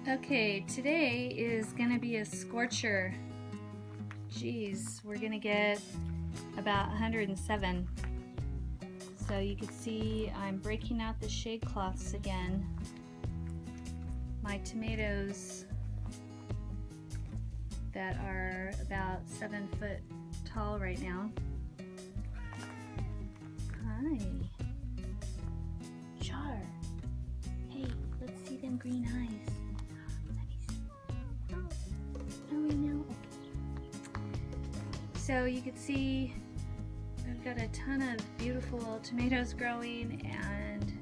Okay, today is gonna be a scorcher. Geez, we're gonna get about 107. So you can see I'm breaking out the shade cloths again. My tomatoes that are about 7 foot tall right now. Hi. Char. Hey, let's see them green eyes. So you can see I've got a ton of beautiful tomatoes growing, and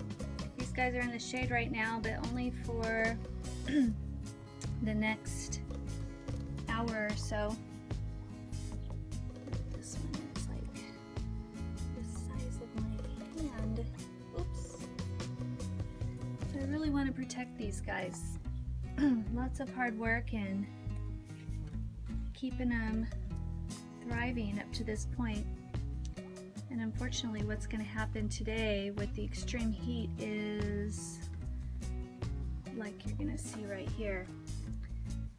these guys are in the shade right now, but only for the next hour or so. This one is like the size of my hand. Oops. So I really want to protect these guys. Lots of hard work and keeping them thriving up to this point. And unfortunately, what's going to happen today with the extreme heat is, like you're going to see right here,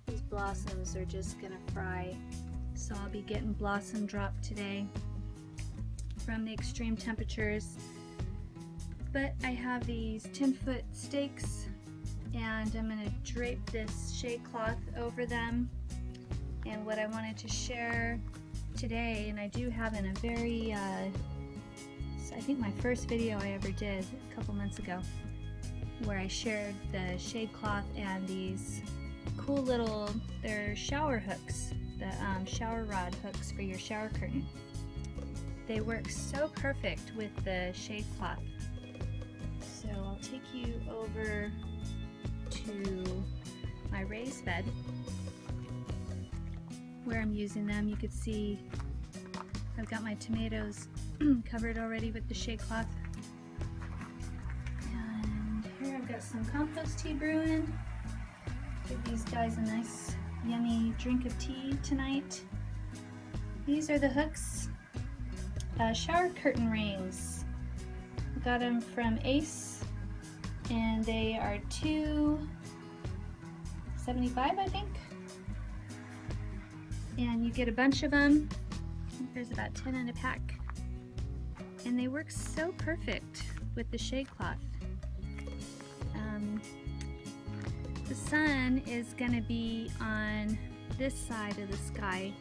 these blossoms are just going to fry. So I'll be getting blossom drop today from the extreme temperatures. But I have these 10-foot stakes, and I'm going to drape this shade cloth over them. And what I wanted to share today, and I do have in a very, I think my first video I ever did a couple months ago, where I shared the shade cloth and these cool little, they're shower hooks, the shower rod hooks for your shower curtain. They work so perfect with the shade cloth. So I'll take you over to my raised bed where I'm using them. You can see I've got my tomatoes covered already with the shade cloth. And here I've got some compost tea brewing. Give these guys a nice yummy drink of tea tonight. These are the hooks. Shower curtain rings. I got them from Ace, and they are $2.75, I think. And you get a bunch of them. I think there's about 10 in a pack. And they work so perfect with the shade cloth. The sun is going to be on this side of the sky.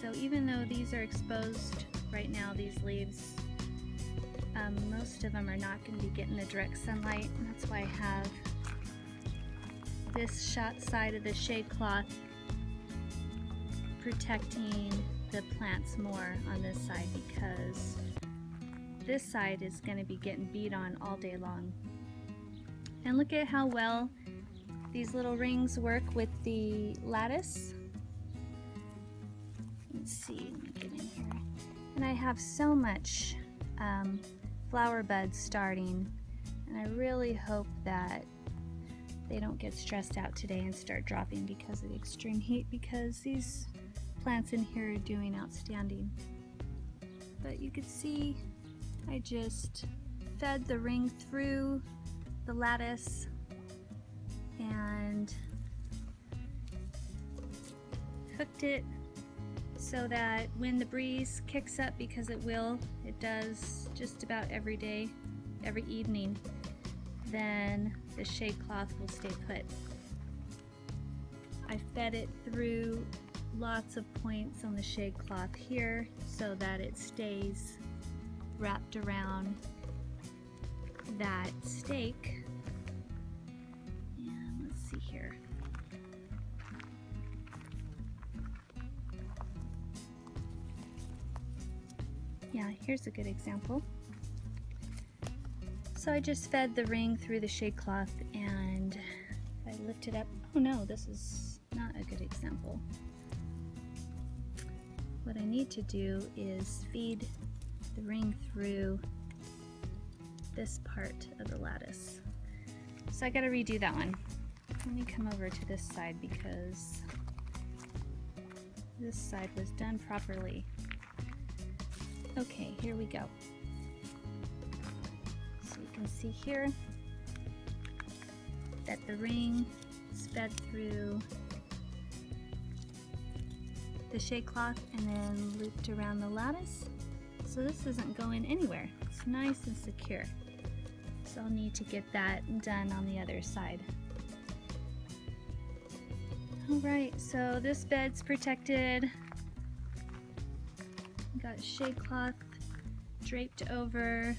So even though these are exposed right now, these leaves, most of them are not going to be getting the direct sunlight. And that's why I have this shot side of the shade cloth protecting the plants more on this side, because this side is going to be getting beat on all day long. And look at how well these little rings work with the lattice. Let's see, let me get in here. And I have so much flower buds starting, and I really hope that they don't get stressed out today and start dropping because of the extreme heat, because these plants in here are doing outstanding. But you can see I just fed the ring through the lattice and hooked it so that when the breeze kicks up, because it will, it does just about every day, every evening, then the shade cloth will stay put. I fed it through lots of points on the shade cloth here so that it stays wrapped around that stake. And let's see here. Yeah, here's a good example. So I just fed the ring through the shade cloth, and I lift it up. Oh no, this is not a good example. What I need to do is feed the ring through this part of the lattice. So I gotta redo that one. Let me come over to this side, because this side was done properly. Okay, here we go. So you can see here that the ring sped through the shade cloth and then looped around the lattice. So this isn't going anywhere. It's nice and secure. So I'll need to get that done on the other side. Alright, so this bed's protected. Got shade cloth draped over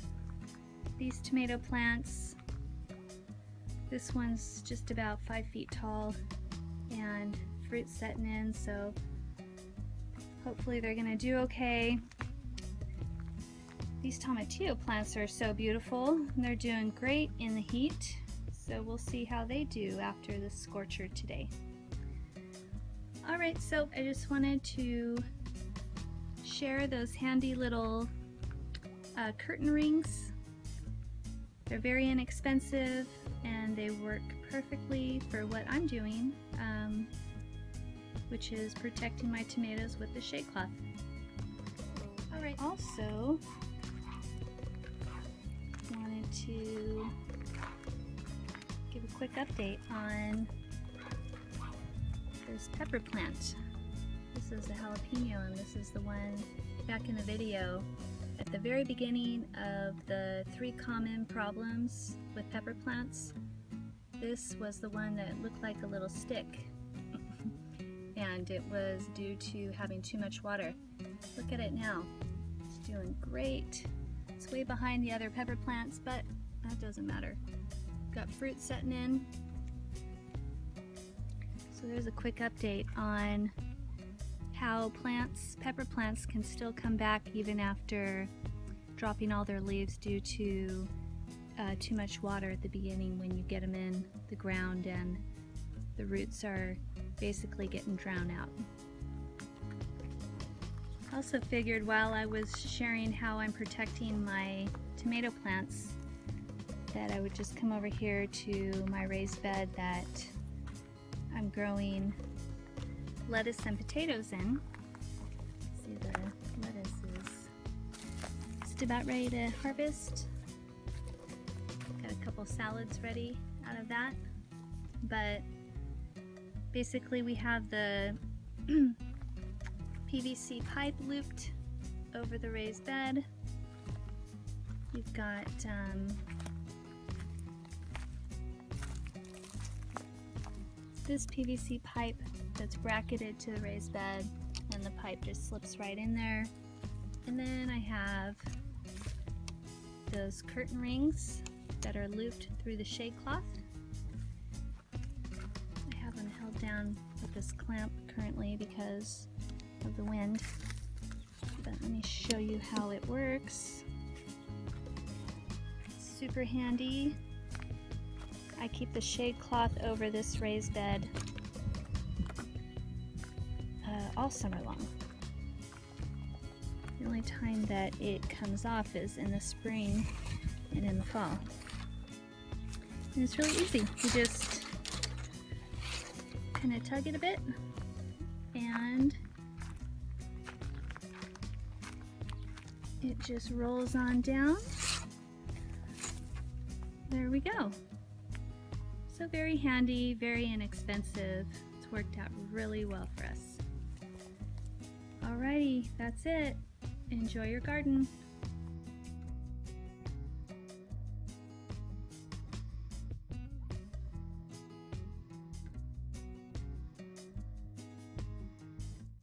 these tomato plants. This one's just about 5 feet tall and fruit setting in, so hopefully they're gonna do okay. These tomatillo plants are so beautiful. They're doing great in the heat, so we'll see how they do after the scorcher today. Alright, so I just wanted to share those handy little curtain rings. They're very inexpensive and they work perfectly for what I'm doing, which is protecting my tomatoes with the shade cloth. Alright, also wanted to give a quick update on this pepper plant. This is the jalapeno, and this is the one back in the video at the very beginning of the 3 common problems with pepper plants. This was the one that looked like a little stick and it was due to having too much water. Look at it now. It's doing great. It's way behind the other pepper plants, but that doesn't matter. Got fruit setting in. So there's a quick update on how pepper plants can still come back even after dropping all their leaves due to too much water at the beginning when you get them in the ground and the roots are basically getting drowned out. I also figured while I was sharing how I'm protecting my tomato plants that I would just come over here to my raised bed that I'm growing lettuce and potatoes in. See, the lettuce is just about ready to harvest. Got a couple salads ready out of that. But basically we have the PVC pipe looped over the raised bed. We've got this PVC pipe that's bracketed to the raised bed, and the pipe just slips right in there. And then I have those curtain rings that are looped through the shade cloth. I have them held down with this clamp currently because of the wind, but let me show you how it works. It's super handy. I keep the shade cloth over this raised bed all summer long. The only time that it comes off is in the spring and in the fall. And it's really easy. You just kind of tug it a bit and it just rolls on down. There we go. So very handy, very inexpensive. It's worked out really well for us. Alrighty, that's it. Enjoy your garden.